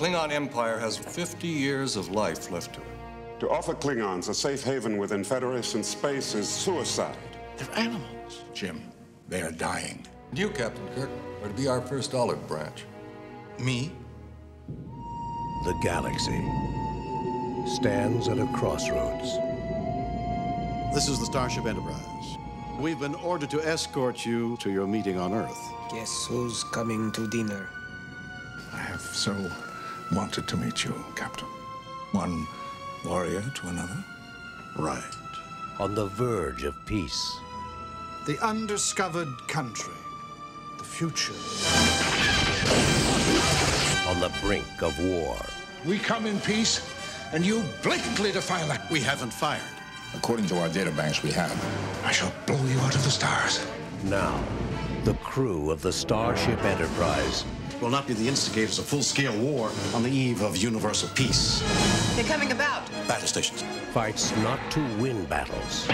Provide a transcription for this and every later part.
Klingon Empire has 50 years of life left to it. To offer Klingons a safe haven within Federation space is suicide. They're animals, Jim. They are dying. You, Captain Kirk, are to be our first olive branch. Me? The galaxy stands at a crossroads. This is the Starship Enterprise. We've been ordered to escort you to your meeting on Earth. Guess who's coming to dinner? I have so wanted to meet you, Captain. One warrior to another. Right. On the verge of peace. The undiscovered country. The future. On the brink of war. We come in peace, and you blatantly defy that. We haven't fired. According to our databanks we have, I shall blow you out of the stars. Now, the crew of the Starship Enterprise Will not be the instigators of full-scale war on the eve of universal peace. They're coming about. Battle stations. fights not to win battles,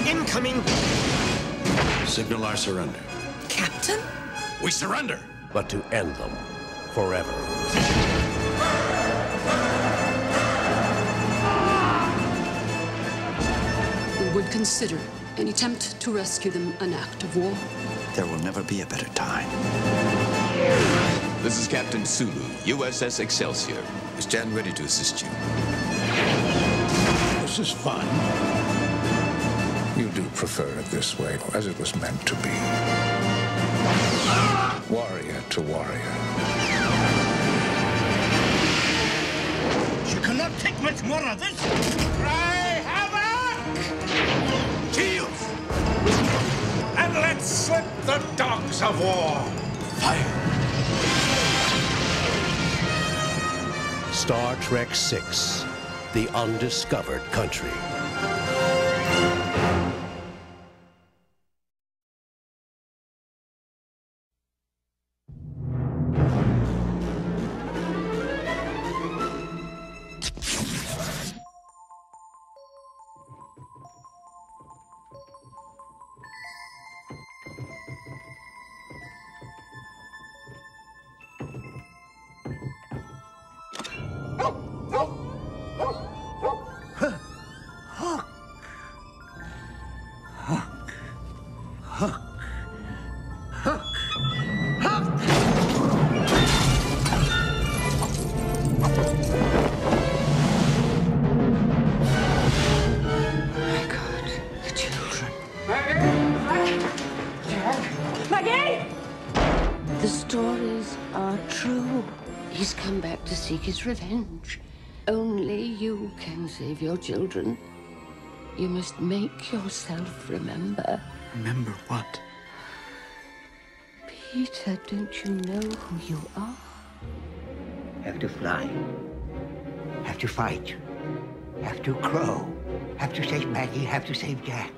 Incoming! Signal our surrender. Captain? We surrender! but to end them forever. We would consider an attempt to rescue them an act of war. There will never be a better time. This is Captain Sulu, USS Excelsior. We stand ready to assist you. This is fun. You do prefer it this way, as it was meant to be. Warrior to warrior. You cannot take much more of this. Cry havoc! Shields! And let's slip the dogs of war. Fire! Star Trek VI, The Undiscovered Country. The stories are true. He's come back to seek his revenge. Only you can save your children. You must make yourself remember. Remember what? Peter, don't you know who you are? Have to fly. Have to fight. Have to crow. Have to save Maggie. Have to save Jack.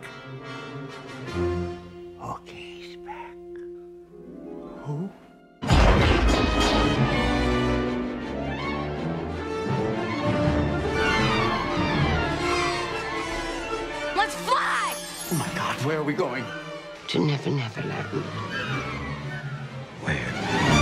Okay, he's back. Who? Let's fly! Oh my God, where are we going? To Never Never Land. Where?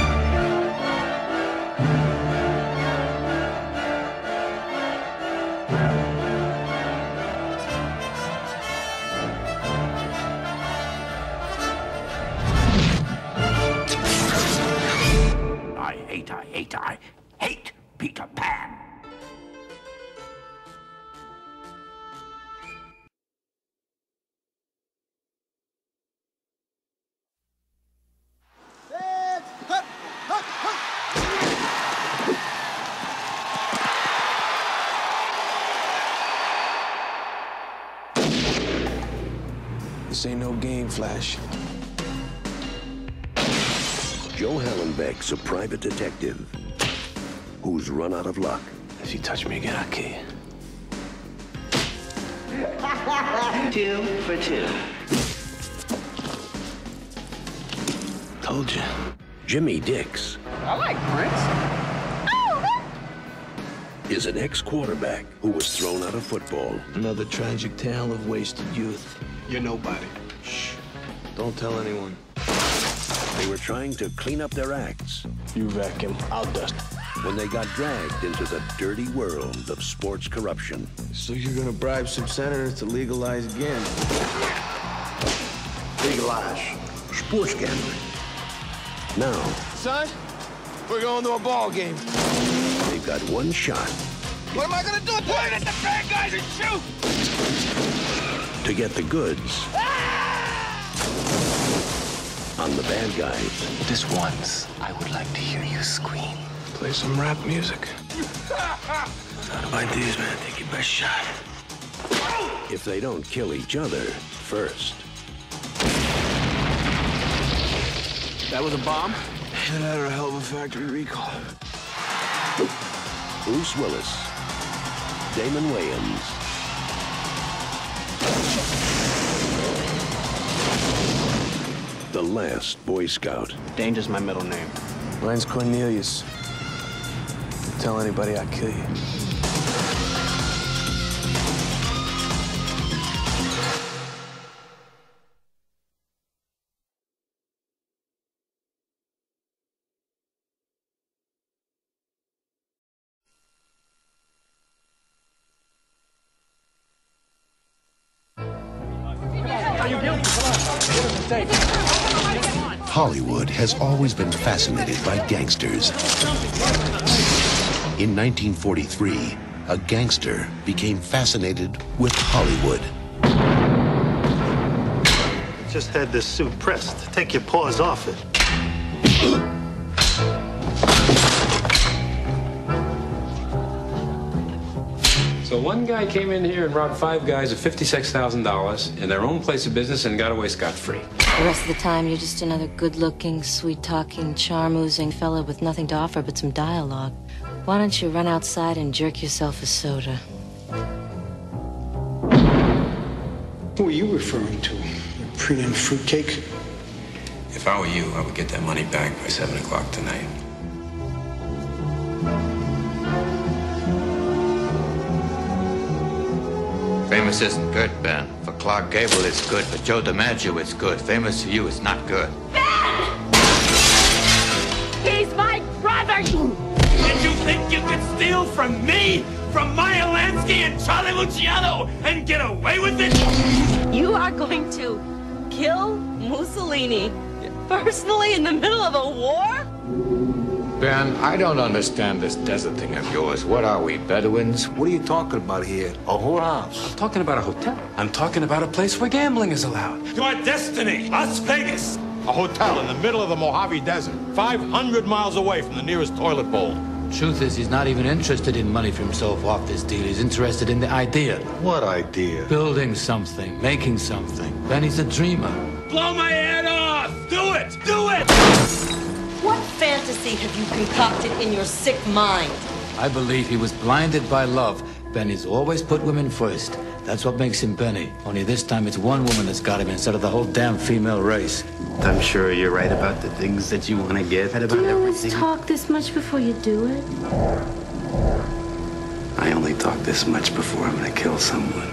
I hate Peter Pan. This ain't no game, Flash. Joe Hallenbeck's a private detective who's run out of luck. If you touch me again, I'll kill you. 2 for 2. Told you. Jimmy Dix I like Prince. is an ex-quarterback who was thrown out of football. Another tragic tale of wasted youth. You're nobody. Shh. Don't tell anyone. They were trying to clean up their acts You vacuum, I'll dust. when they got dragged into the dirty world of sports corruption. So you're gonna bribe some senators to legalize gambling? Legalize sports gambling. Now, son, we're going to a ball game. They've got one shot. What am I gonna do? Point at the bad guys and shoot! To get the goods on the bad guys. Just once, I would like to hear you scream. Play some rap music. Out of ideas, man. Take your best shot. If they don't kill each other first. That was a bomb? Either that or a hell of a factory recall. Bruce Willis, Damon Wayans, the last Boy Scout. Danger's my middle name. Mine's Cornelius. Tell anybody I kill you. Hollywood has always been fascinated by gangsters. In 1943, a gangster became fascinated with Hollywood. Just had this suit pressed. Take your paws off it. So one guy came in here and robbed 5 guys of $56,000 in their own place of business and got away scot-free. The rest of the time, you're just another good-looking, sweet-talking, charm-oozing fella with nothing to offer but some dialogue. Why don't you run outside and jerk yourself a soda? Who are you referring to? Your pre-nin fruitcake? If I were you, I would get that money back by 7 o'clock tonight. Famous isn't good, Ben. For Clark Gable, it's good. For Joe DiMaggio, it's good. Famous for you, it's not good. Ben! He's my brother! Did you think you could steal from me? From Maya Lansky and Charlie Luciano and get away with it? You are going to kill Mussolini personally in the middle of a war? Ben, I don't understand this desert thing of yours. What are we, Bedouins? What are you talking about here? A whorehouse? I'm talking about a hotel. I'm talking about a place where gambling is allowed. Your destiny, Las Vegas. A hotel in the middle of the Mojave Desert, 500 miles away from the nearest toilet bowl. Truth is, he's not even interested in money for himself off this deal. He's interested in the idea. What idea? Building something, making something. Then he's a dreamer. Blow my head off! Do it! Do it! What fantasy have you concocted in your sick mind? I believe he was blinded by love. Benny's always put women first. That's what makes him Benny. Only this time it's one woman that's got him instead of the whole damn female race. I'm sure you're right about the things that you want to get. About Do you always everything. talk this much before you do it? I only talk this much before I'm going to kill someone.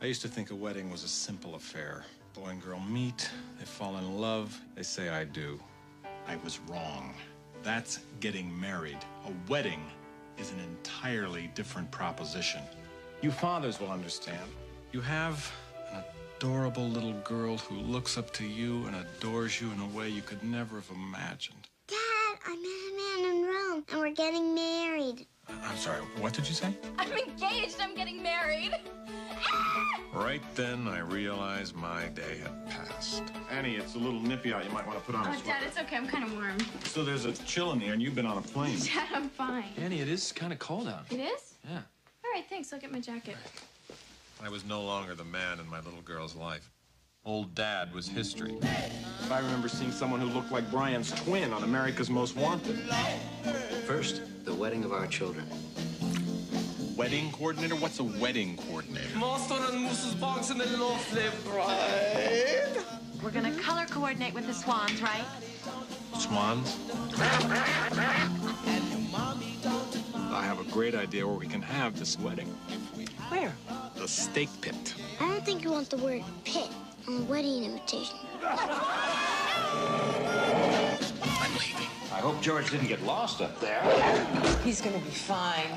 I used to think a wedding was a simple affair. Boy and girl meet, they fall in love, they say I do. I was wrong. That's getting married. A wedding is an entirely different proposition. You fathers will understand. You have an adorable little girl who looks up to you and adores you in a way you could never have imagined. Dad, I met a man in Rome, and we're getting married. I'm sorry, what did you say? I'm engaged. I'm getting married. Right then, I realized my day had passed. Annie, it's a little nippy out. You might want to put on a sweater. Dad, it's okay. I'm kind of warm. So there's a chill in the air, and you've been on a plane. Dad, I'm fine. Annie, it is kind of cold out. It is? Yeah. All right, thanks. I'll get my jacket. I was no longer the man in my little girl's life. Old Dad was history. I remember seeing someone who looked like Brian's twin on America's Most Wanted. First, the wedding of our children. Wedding coordinator? What's a wedding coordinator? Master and Mrs. Boggs and the lovely bride. We're gonna color coordinate with the swans, right? Swans? I have a great idea where we can have this wedding. Where? The steak pit. I don't think you want the word pit on the wedding invitation. I'm leaving. I hope George didn't get lost up there. He's gonna be fine.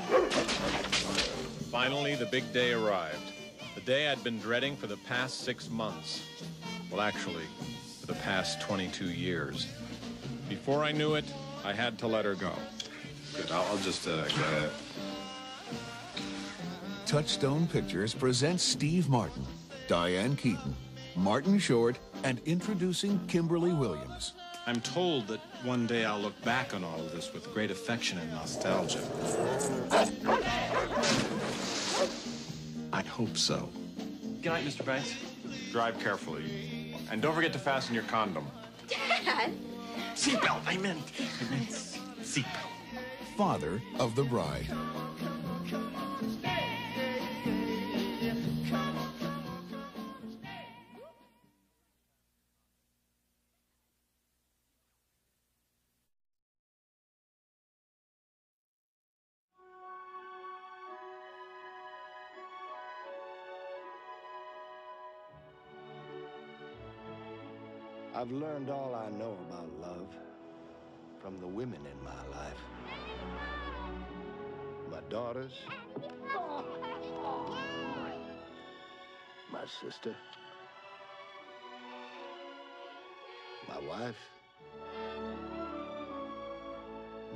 Finally, the big day arrived. The day I'd been dreading for the past 6 months. Well, actually, for the past 22 years. Before I knew it, I had to let her go. Good, I'll just go ahead. Touchstone Pictures presents Steve Martin, Diane Keaton, Martin Short, and introducing Kimberly Williams. I'm told that one day I'll look back on all of this with great affection and nostalgia. I hope so. Good night, Mr. Banks. Drive carefully. And don't forget to fasten your condom. Dad! Seatbelt, I meant seatbelt. Father of the bride. I've learned all I know about love from the women in my life. My daughters, my sister, my wife,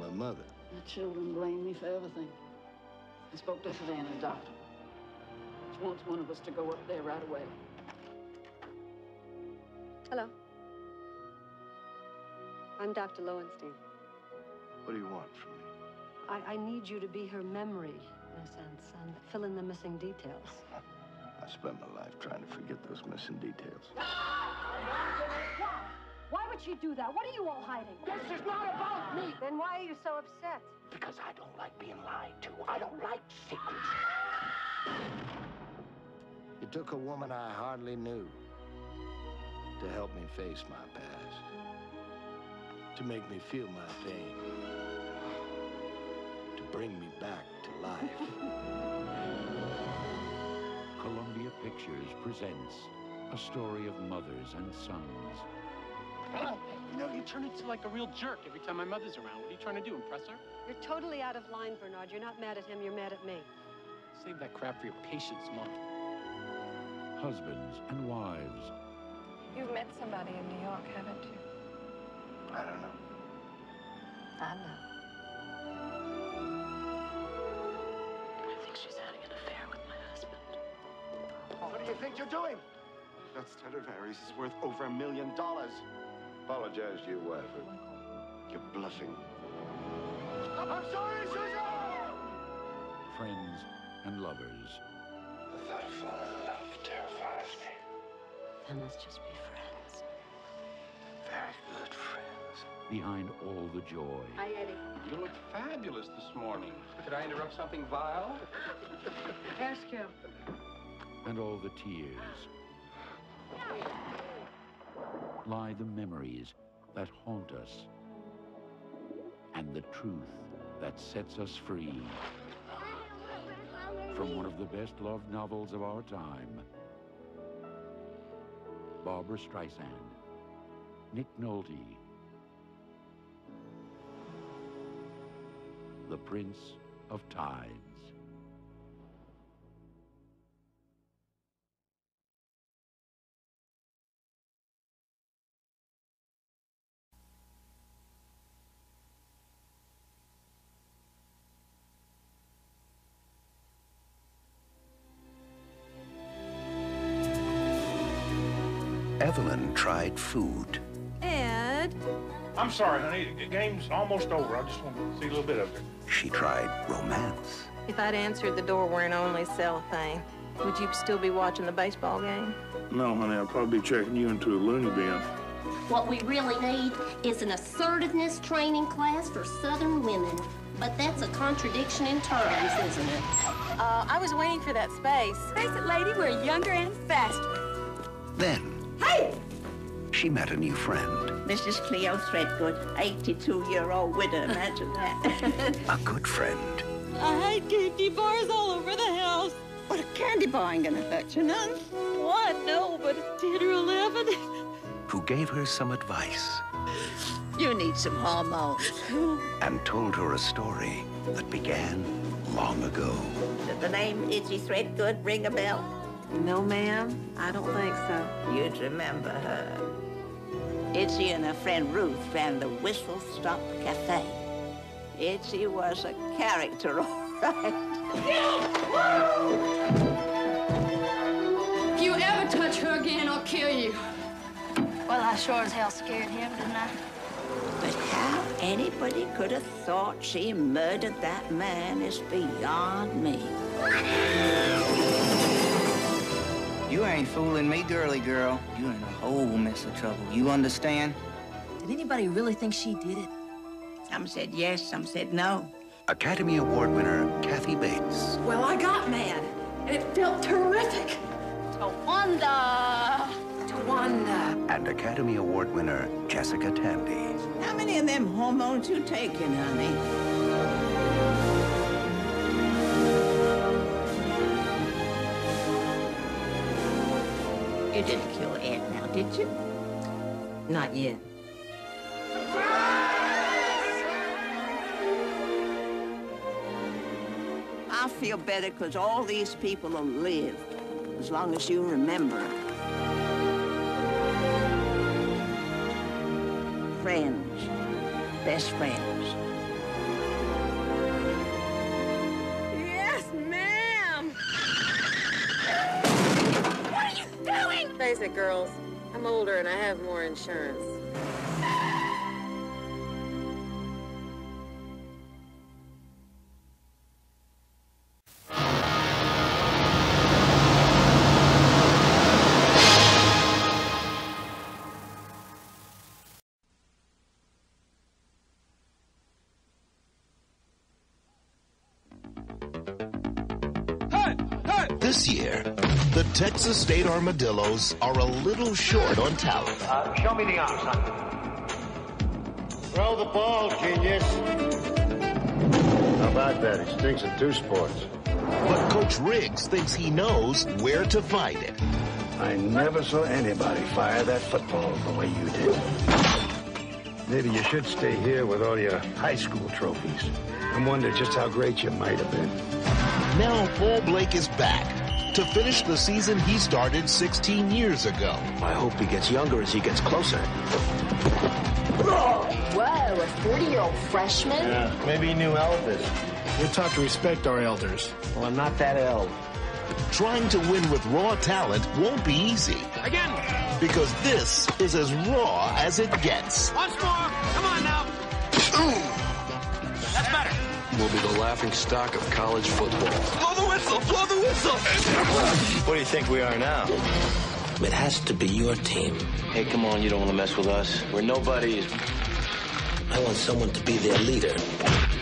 my mother. The children blame me for everything. I spoke to Savannah, doctor. She wants one of us to go up there right away. Hello. I'm Dr. Lowenstein. What do you want from me? I need you to be her memory, in a sense, and fill in the missing details. I spent my life trying to forget those missing details. Why would she do that? What are you all hiding? This is not about me. Then why are you so upset? Because I don't like being lied to. I don't like secrets. It took a woman I hardly knew to help me face my past, to make me feel my pain, to bring me back to life. Columbia Pictures presents a story of mothers and sons. You know, you turn into like a real jerk every time my mother's around. What are you trying to do, impress her? You're totally out of line, Bernard. You're not mad at him, you're mad at me. Save that crap for your patient's mom. Husbands and wives. You've met somebody in New York, haven't you? I don't know. I know. I think she's having an affair with my husband. What do you think you're doing? That Stradivarius is worth over $1 million. Apologize to your wife. You're bluffing. I'm sorry, Susan! Friends and lovers. The thought of falling in love terrifies me. Then let's just be friends. Very good friends. Behind all the joy. Hi, Eddie. You look fabulous this morning. Did I interrupt something vile? Ask him. And all the tears. Lie the memories that haunt us. And the truth that sets us free. From one of the best loved novels of our time. Barbara Streisand, Nick Nolte, The Prince of Tides. Evelyn tried food. Ed? I'm sorry, honey. The game's almost over. I just want to see a little bit of it. She tried romance. If I'd answered the door were an only cellophane. Would you still be watching the baseball game? No, honey, I'll probably be checking you into a loony bin. What we really need is an assertiveness training class for Southern women. But that's a contradiction in terms, isn't it? I was waiting for that space. Face it, lady, we're younger and faster. Then, Hey! she met a new friend. Mrs. Cleo Threadgood, 82-year-old widow, imagine that. A good friend. I hate candy bars all over the house. What, a candy bar ain't gonna hurt you none? What? No, but 10 or 11. Who gave her some advice You need some hormones. and told her a story that began long ago. Did the name Itchy Threadgood ring a bell? No, ma'am. I don't think so. You'd remember her. Itchy and her friend Ruth ran the Whistle Stop Cafe. Itchy was a character, all right. If you ever touch her again, I'll kill you. Well, I sure as hell scared him, didn't I? But how anybody could have thought she murdered that man is beyond me. You ain't fooling me, girly girl. You're in a whole mess of trouble. You understand? Did anybody really think she did it? Some said yes, some said no. Academy Award winner Kathy Bates. Well, I got mad, and it felt terrific. Tawanda! And Academy Award winner Jessica Tandy. How many of them hormones you taking, honey? You didn't kill Ed now, did you? Not yet. I feel better because all these people have lived, as long as you remember. Friends, best friends. Yes, ma'am! What are you doing? Face it, girls. I'm older and I have more insurance. This year, the Texas State Armadillos are a little short on talent. Show me the arms, son. Throw the ball, genius. How about that? He stinks in two sports. But Coach Riggs thinks he knows where to find it. I never saw anybody fire that football the way you did. Maybe you should stay here with all your high school trophies. I wonder just how great you might have been. Now Paul Blake is back to finish the season he started 16 years ago. I hope he gets younger as he gets closer. Whoa, a 40-year-old freshman? Yeah, maybe he knew Elvis. We're taught to respect our elders. Well, I'm not that old. Trying to win with raw talent won't be easy. Again! Because this is as raw as it gets. Once more! Come on now! That's better. We'll be the laughing stock of college football. Blow the whistle! Blow the whistle! What do you think we are now? It has to be your team. Hey, come on, you don't want to mess with us. We're nobodies. I want someone to be their leader.